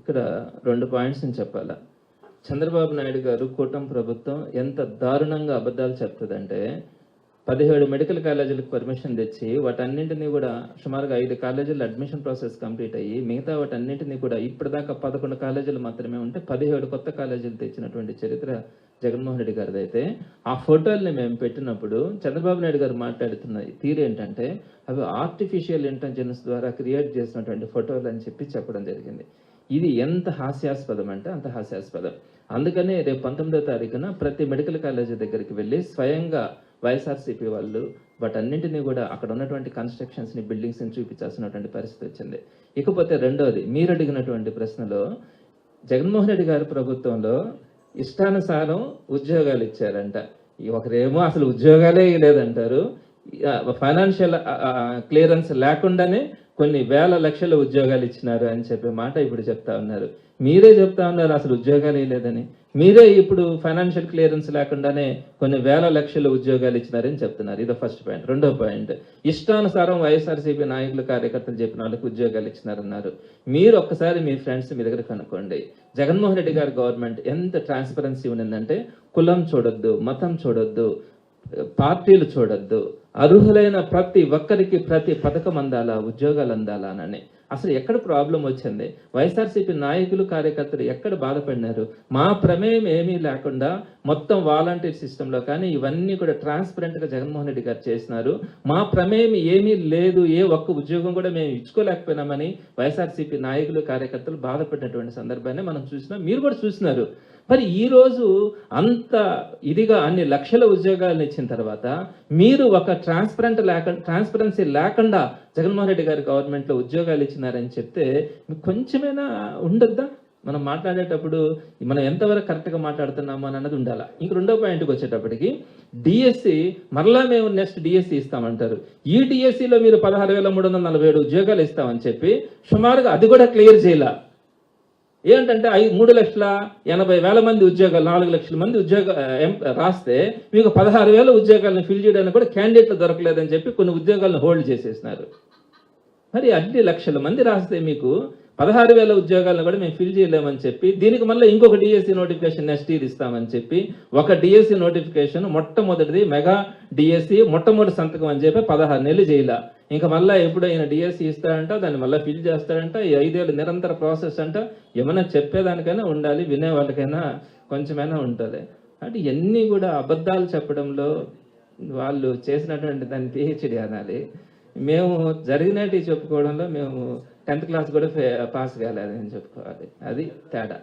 ఇక్కడ 2 పాయింట్స్ నేను చెప్పాలా. చంద్రబాబు నాయుడు గారు కూటమి ప్రభుత్వం ఎంత దారుణంగా అబద్ధాలు చెప్తుందంటే 17 మెడికల్ కాలేజీలకు పర్మిషన్ తెచ్చి వాటన్నింటినీ కూడా సుమారుగా 5 కాలేజీల్లో అడ్మిషన్ ప్రాసెస్ కంప్లీట్ అయ్యి మిగతా వాటన్నింటినీ కూడా ఇప్పటిదాకా 11 కాలేజీలు మాత్రమే ఉంటే 17 కొత్త కాలేజీలు తెచ్చినటువంటి చరిత్ర జగన్మోహన్ రెడ్డి గారిది. అయితే ఆ ఫోటోల్ని మేము పెట్టినప్పుడు చంద్రబాబు నాయుడు గారు మాట్లాడుతున్న తీరు ఏంటంటే అవి ఆర్టిఫిషియల్ ఇంటెలిజెన్స్ ద్వారా క్రియేట్ చేసినటువంటి ఫోటోలు అని చెప్పడం జరిగింది. ఇది ఎంత హాస్యాస్పదం అంటే అంత హాస్యాస్పదం. అందుకనే రేపు 19వ తారీఖున ప్రతి మెడికల్ కాలేజీ దగ్గరికి వెళ్ళి స్వయంగా వైఎస్ఆర్సీపీ వాళ్ళు వాటన్నింటినీ కూడా అక్కడ ఉన్నటువంటి కన్స్ట్రక్షన్స్ని బిల్డింగ్స్ని చూపించాల్సినటువంటి పరిస్థితి వచ్చింది. ఇకపోతే రెండోది, మీరు అడిగినటువంటి ప్రశ్నలో జగన్మోహన్ రెడ్డి గారి ప్రభుత్వంలో ఇష్టానుసారం ఉద్యోగాలు ఇచ్చారంట. ఒకరేమో అసలు ఉద్యోగాలే లేదంటారు, ఫైనాన్షియల్ క్లియరెన్స్ లేకుండానే కొన్ని వేల లక్షల ఉద్యోగాలు ఇచ్చినారు అని చెప్పే మాట ఇప్పుడు చెప్తా ఉన్నారు. మీరే చెప్తా ఉన్నారు అసలు ఉద్యోగాలే లేదని. మీరే ఇప్పుడు ఫైనాన్షియల్ క్లియరెన్స్ లేకుండానే కొన్ని వేల లక్షల ఉద్యోగాలు ఇచ్చినారని చెప్తున్నారు. ఇది ఫస్ట్ పాయింట్. రెండో పాయింట్, ఇష్టానుసారం వైఎస్ఆర్సీపీ నాయకులు కార్యకర్తలు చెప్పిన వాళ్ళకి ఉద్యోగాలు ఇచ్చినారన్నారు. మీరు ఒక్కసారి మీ ఫ్రెండ్స్ మీ దగ్గర కనుక్కోండి. జగన్మోహన్ రెడ్డి గారి గవర్నమెంట్ ఎంత ట్రాన్స్పరెన్సీ ఉన్నదంటే కులం చూడొద్దు, మతం చూడొద్దు, పార్టీలు చూడొద్దు, అర్హులైన ప్రతి ఒక్కరికి ప్రతి పథకం అందాలా, ఉద్యోగాలు అందాలా అని. అసలు ఎక్కడ ప్రాబ్లం వచ్చింది? వైఎస్ఆర్సీపీ నాయకులు కార్యకర్తలు ఎక్కడ బాధపడినారు? మా ప్రమేయం ఏమీ లేకుండా మొత్తం వాలంటీర్ సిస్టంలో కానీ ఇవన్నీ కూడా ట్రాన్స్పరెంట్గా జగన్మోహన్ రెడ్డి గారు చేసినారు. మా ప్రమేయం ఏమీ లేదు, ఏ ఒక్క ఉద్యోగం కూడా మేము ఇచ్చుకోలేకపోయినామని వైఎస్ఆర్సీపీ నాయకులు కార్యకర్తలు బాధపడినటువంటి సందర్భాన్ని మనం చూసినాం, మీరు కూడా చూసినారు. మరి ఈరోజు అంత ఇదిగా అన్ని లక్షల ఉద్యోగాలను ఇచ్చిన తర్వాత మీరు ఒక ట్రాన్స్పరెన్సీ లేకుండా జగన్మోహన్ రెడ్డి గారి గవర్నమెంట్లో ఉద్యోగాలు ఇచ్చినారని చెప్తే మీకు కొంచెమైనా ఉండద్దా? మనం మాట్లాడేటప్పుడు మనం ఎంతవరకు కరెక్ట్గా మాట్లాడుతున్నామో అన్నది ఉండాలా. ఇంక రెండో పాయింట్కి వచ్చేటప్పటికి డిఎస్సి మరలా మేము నెక్స్ట్ డిఎస్సి ఇస్తామంటారు. ఈ డిఎస్సిలో మీరు 16,347 ఉద్యోగాలు ఇస్తామని చెప్పి సుమారుగా అది కూడా క్లియర్ చేయాల. ఏంటంటే 3,80,000 మంది ఉద్యోగాలు, 4 లక్షల మంది రాస్తే మీకు 16,000 ఉద్యోగాలను ఫిల్ చేయడానికి కూడా క్యాండిడేట్లు దొరకలేదని చెప్పి కొన్ని ఉద్యోగాలను హోల్డ్ చేసేసినారు. మరి అన్ని లక్షల మంది రాస్తే మీకు 16,000 ఉద్యోగాలను కూడా మేము ఫిల్ చేయలేమని చెప్పి దీనికి మళ్ళీ ఇంకొక డిఎస్సి నోటిఫికేషన్ నెక్స్ట్ ఇయర్ ఇస్తామని చెప్పి ఒక డిఎస్సి నోటిఫికేషన్ మొట్టమొదటిది మెగా డిఎస్సి మొట్టమొదటి సంతకం అని చెప్పి 16 నెలలు చేయాల. ఇంకా మళ్ళీ ఎప్పుడు ఆయన డిఎస్సి ఇస్తాడంట, దాన్ని మళ్ళీ ఫిల్ చేస్తాడంట, ఈ 5 ఏళ్ళు నిరంతర ప్రాసెస్ అంట. ఏమైనా చెప్పేదానికైనా ఉండాలి, వినే వాళ్ళకైనా కొంచెమైనా ఉంటుంది. అంటే ఇవన్నీ కూడా అబద్ధాలు చెప్పడంలో వాళ్ళు చేసినటువంటి దాన్ని పిహెచ్డి అనాలి. మేము జరిగినట్టు చెప్పుకోవడంలో మేము 10th క్లాస్ కూడా పాస్ కాలేదని చెప్పుకోవాలి. అది తేడా.